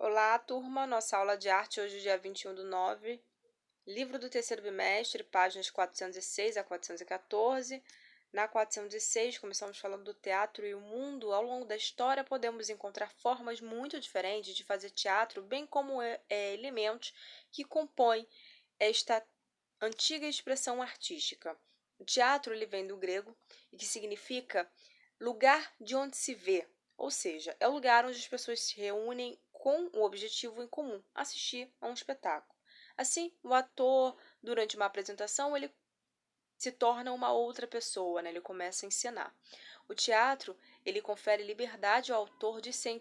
Olá, turma. Nossa aula de arte hoje, dia 21/9, livro do terceiro bimestre, páginas 406 a 414. Na 406, começamos falando do teatro e o mundo. Ao longo da história, podemos encontrar formas muito diferentes de fazer teatro, bem como elementos que compõem esta antiga expressão artística. O teatro ele vem do grego e que significa lugar de onde se vê, ou seja, é o lugar onde as pessoas se reúnem com o objetivo em comum, assistir a um espetáculo. Assim, o ator, durante uma apresentação, ele se torna uma outra pessoa, né? Ele começa a encenar. O teatro, ele confere liberdade ao autor de ser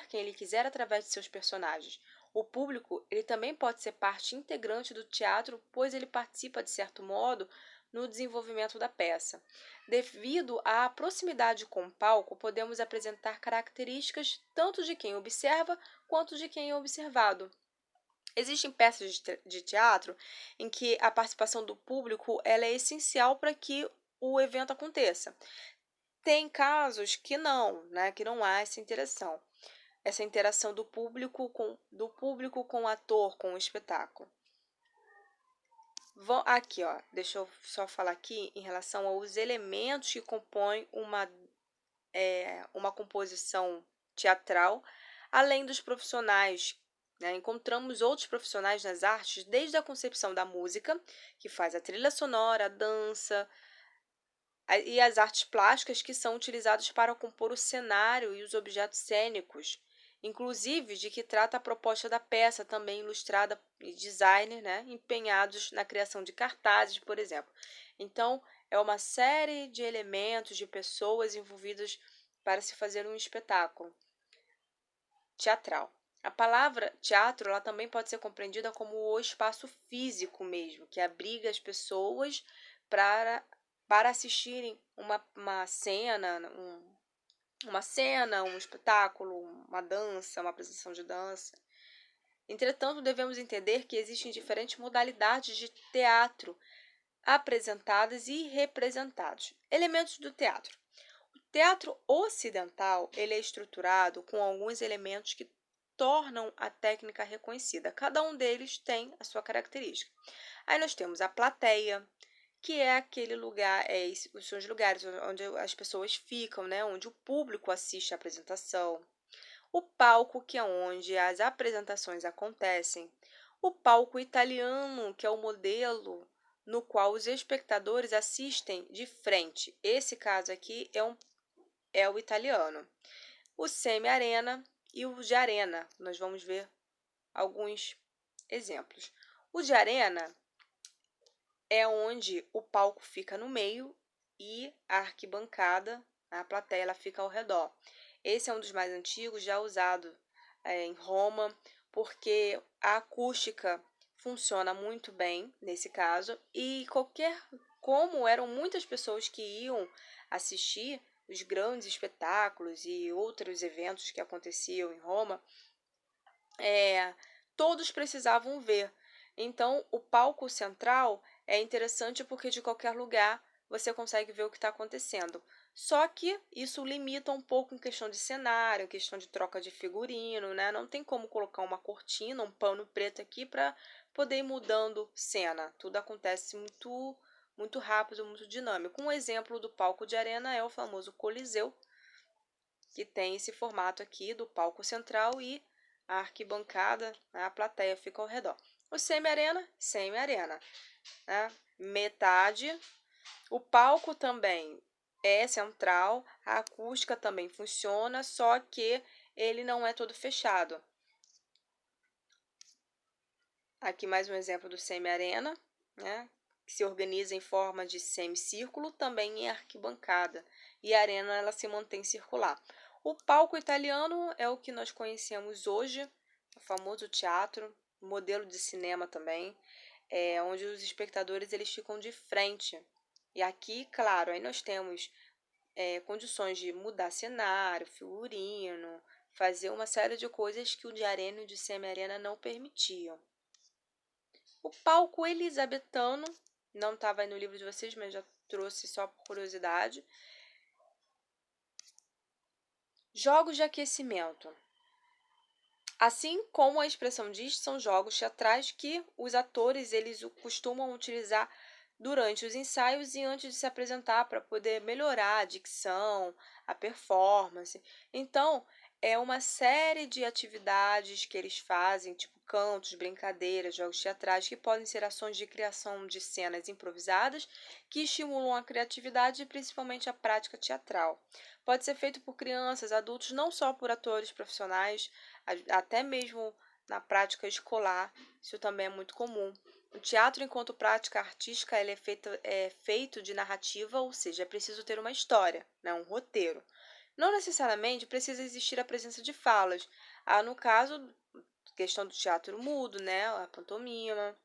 quem ele quiser através de seus personagens. O público, ele também pode ser parte integrante do teatro, pois ele participa, de certo modo, no desenvolvimento da peça. Devido à proximidade com o palco, podemos apresentar características tanto de quem observa quanto de quem é observado. Existem peças de teatro em que a participação do público ela é essencial para que o evento aconteça. Tem casos que não, né, que não há essa interação do público com o ator, com o espetáculo. Aqui, ó, deixa eu só falar aqui em relação aos elementos que compõem uma composição teatral, além dos profissionais. Né? Encontramos outros profissionais nas artes, desde a concepção da música, que faz a trilha sonora, a dança, e as artes plásticas, que são utilizadas para compor o cenário e os objetos cênicos, inclusive de que trata a proposta da peça, também ilustrada e designer, né, empenhados na criação de cartazes, por exemplo. Então, é uma série de elementos, de pessoas envolvidas para se fazer um espetáculo teatral. A palavra teatro ela também pode ser compreendida como o espaço físico mesmo, que abriga as pessoas para assistirem uma cena, um espetáculo, uma dança, uma apresentação de dança. Entretanto, devemos entender que existem diferentes modalidades de teatro apresentadas e representados. Elementos do teatro. O teatro ocidental ele é estruturado com alguns elementos que tornam a técnica reconhecida. Cada um deles tem a sua característica. Aí nós temos a plateia, que é aquele lugar, são os lugares onde as pessoas ficam, né? Onde o público assiste a apresentação. O palco, que é onde as apresentações acontecem. O palco italiano, que é o modelo no qual os espectadores assistem de frente. Esse caso aqui é o italiano. O semi-arena e o de arena. Nós vamos ver alguns exemplos. O de arena é onde o palco fica no meio e a arquibancada, a plateia, ela fica ao redor. Esse é um dos mais antigos, já usado em Roma, porque a acústica funciona muito bem nesse caso e como eram muitas pessoas que iam assistir os grandes espetáculos e outros eventos que aconteciam em Roma, todos precisavam ver. Então, o palco central é interessante porque de qualquer lugar você consegue ver o que está acontecendo. Só que isso limita um pouco em questão de cenário, em questão de troca de figurino, né? Não tem como colocar uma cortina, um pano preto aqui para poder ir mudando cena. Tudo acontece muito rápido, muito dinâmico. Um exemplo do palco de arena é o famoso Coliseu, que tem esse formato aqui do palco central e a arquibancada, né, a plateia fica ao redor. O semi-arena, né, metade. O palco também é central, a acústica também funciona, só que ele não é todo fechado. Aqui mais um exemplo do semi-arena, né, que se organiza em forma de semicírculo, também em arquibancada, e a arena ela se mantém circular. O palco italiano é o que nós conhecemos hoje, o famoso teatro, modelo de cinema também, onde os espectadores eles ficam de frente. E aqui, claro, aí nós temos condições de mudar cenário, figurino, fazer uma série de coisas que o de arena e o de semi-arena não permitiam. O palco elisabetano, não estava aí no livro de vocês, mas já trouxe só por curiosidade. Jogos de aquecimento. Assim como a expressão diz, são jogos teatrais que os atores eles costumam utilizar durante os ensaios e antes de se apresentar para poder melhorar a dicção, a performance. Então, é uma série de atividades que eles fazem, tipo cantos, brincadeiras, jogos teatrais, que podem ser ações de criação de cenas improvisadas que estimulam a criatividade e principalmente a prática teatral. Pode ser feito por crianças, adultos, não só por atores profissionais, até mesmo na prática escolar, isso também é muito comum. O teatro, enquanto prática artística, ele é feito de narrativa, ou seja, é preciso ter uma história, né, um roteiro. Não necessariamente precisa existir a presença de falas. No caso, questão do teatro mudo, né, a pantomima.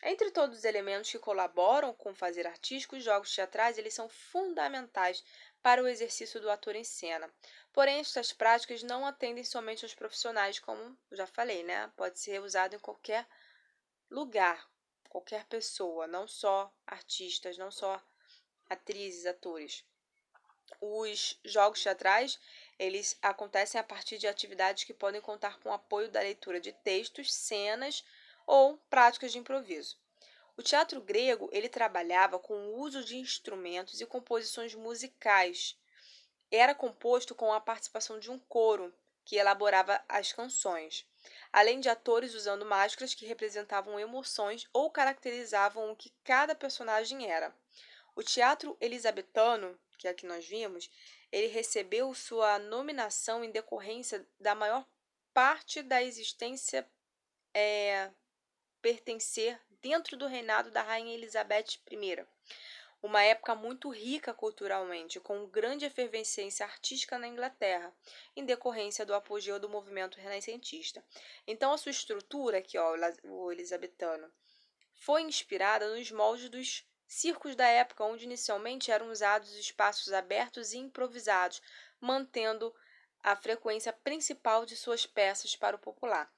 Entre todos os elementos que colaboram com o fazer artístico, os jogos teatrais eles são fundamentais para o exercício do ator em cena. Porém, estas práticas não atendem somente aos profissionais, como eu já falei, né? Pode ser usado em qualquer lugar, qualquer pessoa, não só artistas, não só atrizes, atores. Os jogos teatrais, eles acontecem a partir de atividades que podem contar com o apoio da leitura de textos, cenas ou práticas de improviso. O teatro grego, ele trabalhava com o uso de instrumentos e composições musicais. Era composto com a participação de um coro, que elaborava as canções, além de atores usando máscaras que representavam emoções ou caracterizavam o que cada personagem era. O teatro elisabetano, que é o que nós vimos, ele recebeu sua nominação em decorrência da maior parte da existência pertencer dentro do reinado da Rainha Elizabeth I, uma época muito rica culturalmente, com grande efervescência artística na Inglaterra, em decorrência do apogeu do movimento renascentista. Então, a sua estrutura, aqui, ó, o elisabetano, foi inspirada nos moldes dos circos da época, onde inicialmente eram usados espaços abertos e improvisados, mantendo a frequência principal de suas peças para o popular.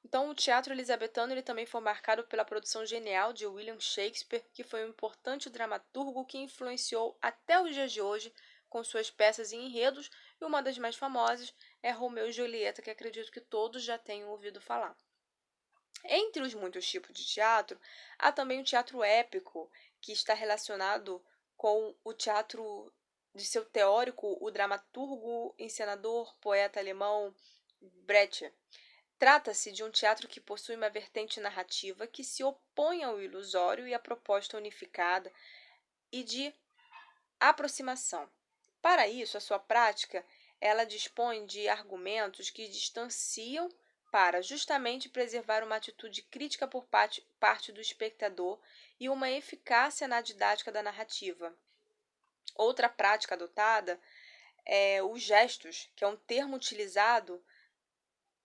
Então, o teatro elisabetano ele também foi marcado pela produção genial de William Shakespeare, que foi um importante dramaturgo que influenciou até os dias de hoje com suas peças e enredos, e uma das mais famosas é Romeu e Julieta, que acredito que todos já tenham ouvido falar. Entre os muitos tipos de teatro, há também o teatro épico, que está relacionado com o teatro de seu teórico, o dramaturgo, encenador, poeta alemão Brecht. Trata-se de um teatro que possui uma vertente narrativa que se opõe ao ilusório e à proposta unificada e de aproximação. Para isso, a sua prática, ela dispõe de argumentos que distanciam para justamente preservar uma atitude crítica por parte do espectador e uma eficácia na didática da narrativa. Outra prática adotada é os gestos, que é um termo utilizado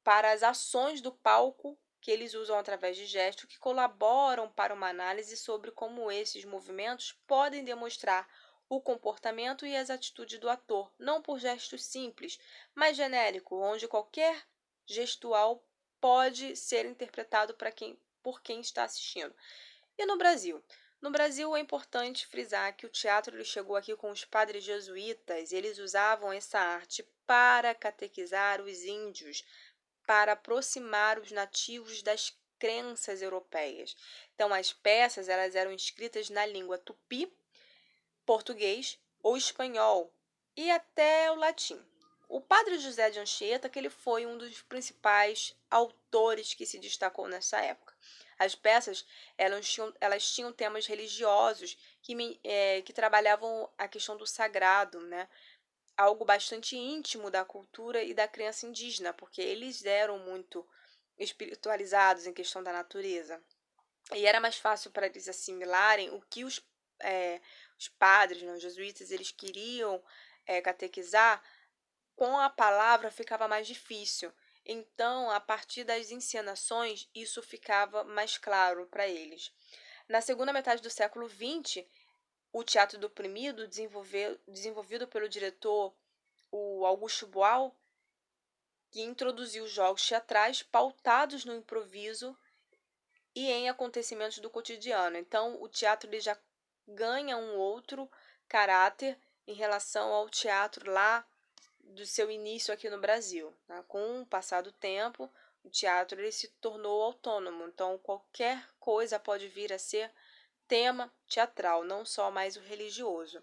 para as ações do palco que eles usam através de gestos que colaboram para uma análise sobre como esses movimentos podem demonstrar o comportamento e as atitudes do ator, não por gestos simples, mas genérico, onde qualquer gestual pode ser interpretado por quem está assistindo. E no Brasil? No Brasil é importante frisar que o teatro ele chegou aqui com os padres jesuítas, eles usavam essa arte para catequizar os índios, para aproximar os nativos das crenças europeias. Então, as peças elas eram escritas na língua tupi, português ou espanhol e até o latim. O padre José de Anchieta, que ele foi um dos principais autores que se destacou nessa época. As peças elas tinham temas religiosos que trabalhavam a questão do sagrado, né? Algo bastante íntimo da cultura e da crença indígena, porque eles eram muito espiritualizados em questão da natureza. E era mais fácil para eles assimilarem o que os padres, né, os jesuítas, eles queriam catequizar, com a palavra ficava mais difícil. Então, a partir das encenações, isso ficava mais claro para eles. Na segunda metade do século XX, o teatro do oprimido, desenvolvido pelo diretor o Augusto Boal, que introduziu jogos teatrais pautados no improviso e em acontecimentos do cotidiano. Então, o teatro ele já ganha um outro caráter em relação ao teatro lá do seu início aqui no Brasil. Tá? Com o passar do tempo, o teatro ele se tornou autônomo. Então, qualquer coisa pode vir a ser tema teatral, não só mais o religioso.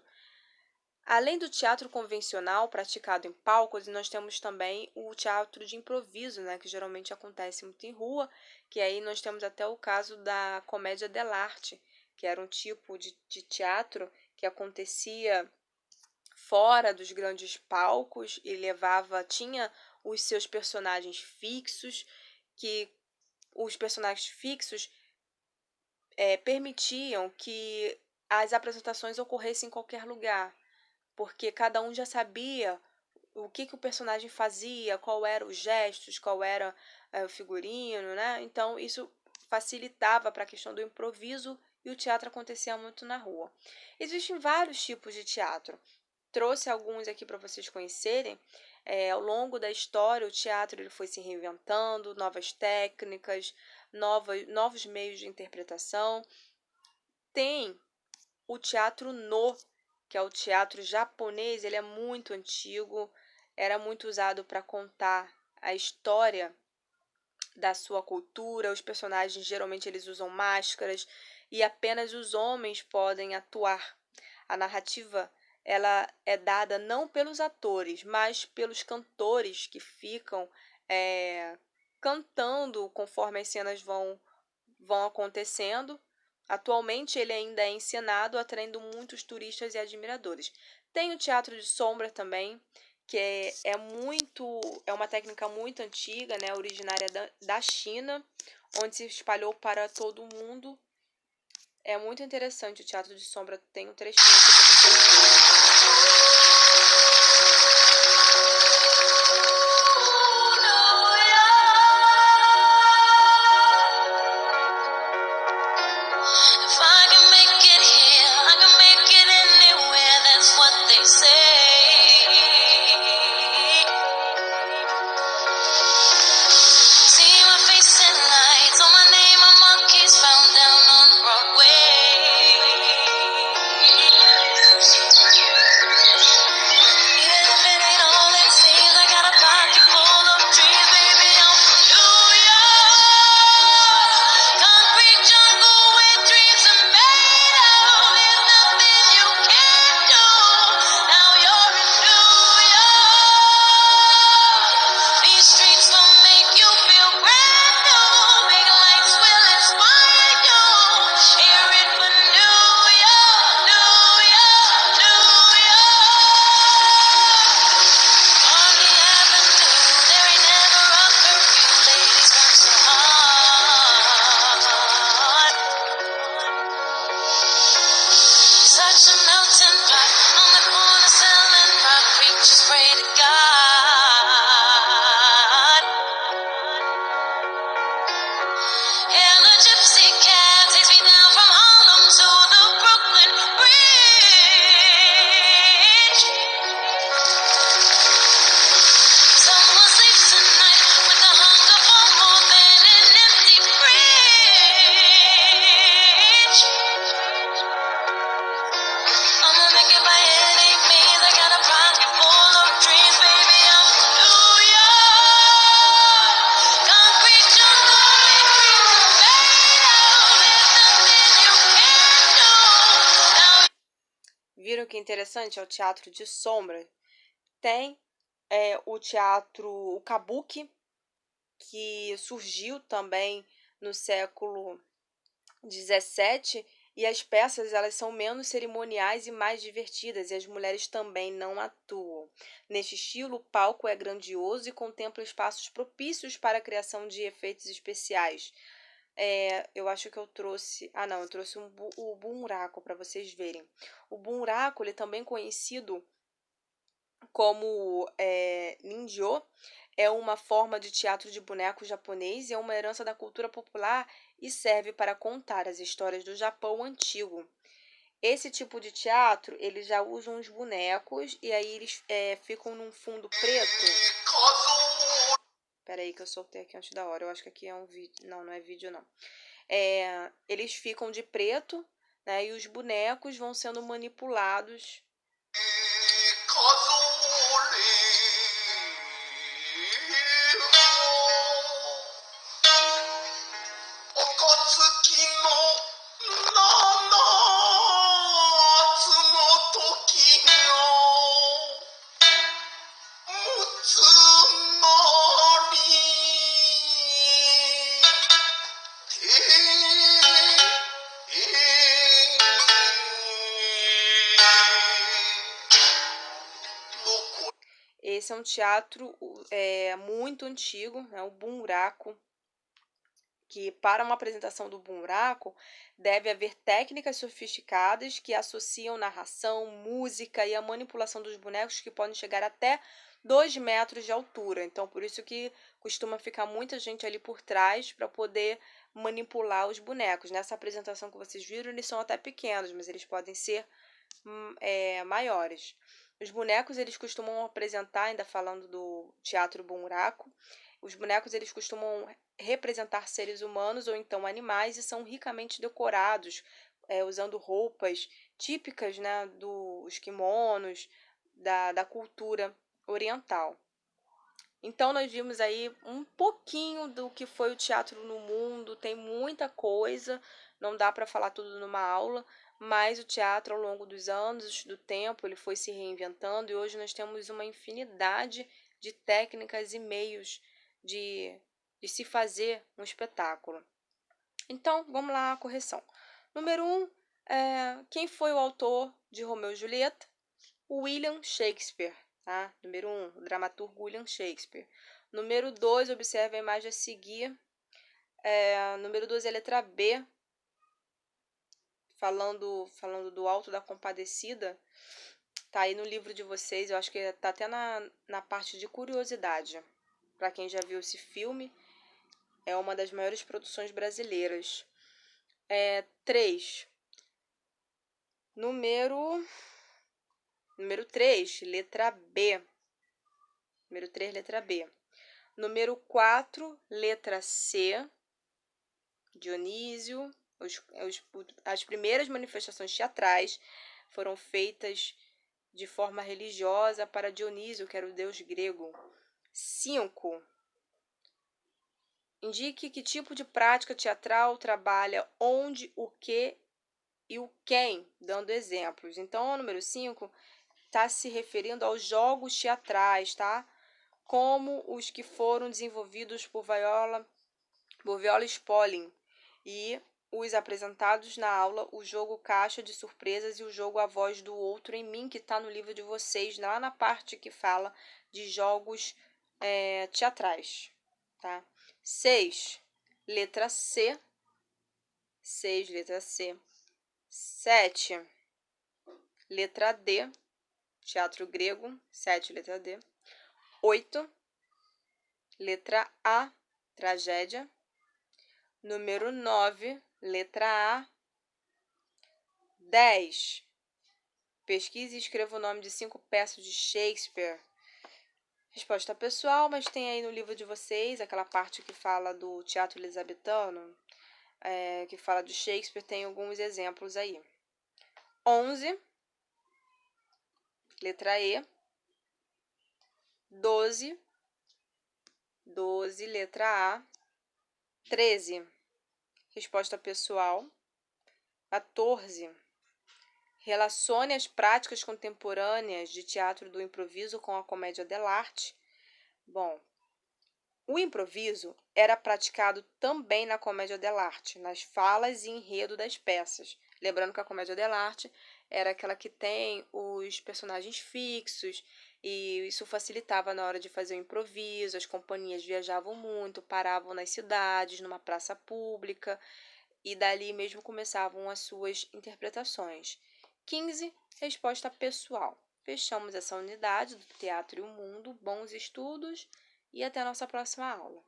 Além do teatro convencional praticado em palcos, nós temos também o teatro de improviso, né, que geralmente acontece muito em rua, que aí nós temos até o caso da comédia dell'arte, que era um tipo de teatro que acontecia fora dos grandes palcos e tinha os seus personagens fixos, que os personagens fixos permitiam que as apresentações ocorressem em qualquer lugar, porque cada um já sabia o que o personagem fazia, qual eram os gestos, qual era o figurino, né? Então, isso facilitava para a questão do improviso e o teatro acontecia muito na rua. Existem vários tipos de teatro. Trouxe alguns aqui para vocês conhecerem. Ao longo da história, o teatro ele foi se reinventando, novas técnicas, novos meios de interpretação. Tem o teatro No, que é o teatro japonês, ele é muito antigo, era muito usado para contar a história da sua cultura. Os personagens geralmente eles usam máscaras e apenas os homens podem atuar. A narrativa ela é dada não pelos atores, mas pelos cantores que ficam cantando conforme as cenas vão acontecendo. Atualmente ele ainda é encenado, atraindo muitos turistas e admiradores. Tem o teatro de sombra também, que é uma técnica muito antiga, né, originária da China, onde se espalhou para todo o mundo. É muito interessante o teatro de sombra, tem um trechinho aqui para vocês verem. Viram que interessante? É o teatro de sombra. Tem o kabuki, que surgiu também no século XVII, e as peças elas são menos cerimoniais e mais divertidas, e as mulheres também não atuam. Neste estilo, o palco é grandioso e contempla espaços propícios para a criação de efeitos especiais. Eu acho que eu trouxe... Ah, não, eu trouxe o bunraku para vocês verem. O bunraku, ele também conhecido como ninjô, é uma forma de teatro de boneco japonês e é uma herança da cultura popular e serve para contar as histórias do Japão antigo. Esse tipo de teatro, eles já usam os bonecos e aí eles ficam num fundo preto. Peraí que eu soltei aqui antes da hora, eu acho que aqui é um vídeo. Não, não é vídeo não. Eles ficam de preto, né, e os bonecos vão sendo manipulados. Esse é um teatro muito antigo, né, o Bunraku, que para uma apresentação do Bunraku deve haver técnicas sofisticadas que associam narração, música e a manipulação dos bonecos que podem chegar até 2 metros de altura. Então, por isso que costuma ficar muita gente ali por trás para poder manipular os bonecos. Nessa apresentação que vocês viram, eles são até pequenos, mas eles podem ser maiores. Os bonecos, eles costumam apresentar, ainda falando do teatro Bunraku, os bonecos, eles costumam representar seres humanos ou então animais e são ricamente decorados, usando roupas típicas, né, dos kimonos, da cultura oriental. Então, nós vimos aí um pouquinho do que foi o teatro no mundo, tem muita coisa, não dá para falar tudo numa aula, mas o teatro, ao longo dos anos, do tempo, ele foi se reinventando e hoje nós temos uma infinidade de técnicas e meios de se fazer um espetáculo. Então, vamos lá, a correção. Número 1, quem foi o autor de Romeu e Julieta? William Shakespeare. Tá? Número 1, o dramaturgo William Shakespeare. Número 2, observe a imagem a seguir. Número 2 é a letra B, falando do Alto da Compadecida. Tá aí no livro de vocês, eu acho que tá até na parte de curiosidade. Para quem já viu esse filme, é uma das maiores produções brasileiras. 3. Número 3, letra B. Número 3, letra B. Número 4, letra C. Dionísio. As primeiras manifestações teatrais foram feitas de forma religiosa para Dionísio, que era o deus grego. 5. Indique que tipo de prática teatral trabalha onde, o que e o quem, dando exemplos. Então, o número 5 está se referindo aos jogos teatrais, tá? Como os que foram desenvolvidos por Viola Spolin e os apresentados na aula, o jogo Caixa de Surpresas e o jogo A Voz do Outro em Mim, que está no livro de vocês, lá na parte que fala de jogos teatrais. Tá? 6, letra C. 6, letra C. 7, letra D. Teatro grego. 7, letra D. 8, letra A. Tragédia. Número 9, letra A. 10. Pesquise e escreva o nome de 5 peças de Shakespeare. Resposta pessoal, mas tem aí no livro de vocês, aquela parte que fala do teatro elisabetano, que fala de Shakespeare, tem alguns exemplos aí. 11, letra E. 12, letra A. 13, resposta pessoal. 14, relacione as práticas contemporâneas de teatro do improviso com a comédia dell'arte. Bom, o improviso era praticado também na comédia dell'arte, nas falas e enredo das peças. Lembrando que a comédia dell'arte era aquela que tem os personagens fixos e isso facilitava na hora de fazer o improviso. As companhias viajavam muito, paravam nas cidades, numa praça pública e dali mesmo começavam as suas interpretações. 15, resposta pessoal. Fechamos essa unidade do Teatro e o Mundo. Bons estudos e até a nossa próxima aula.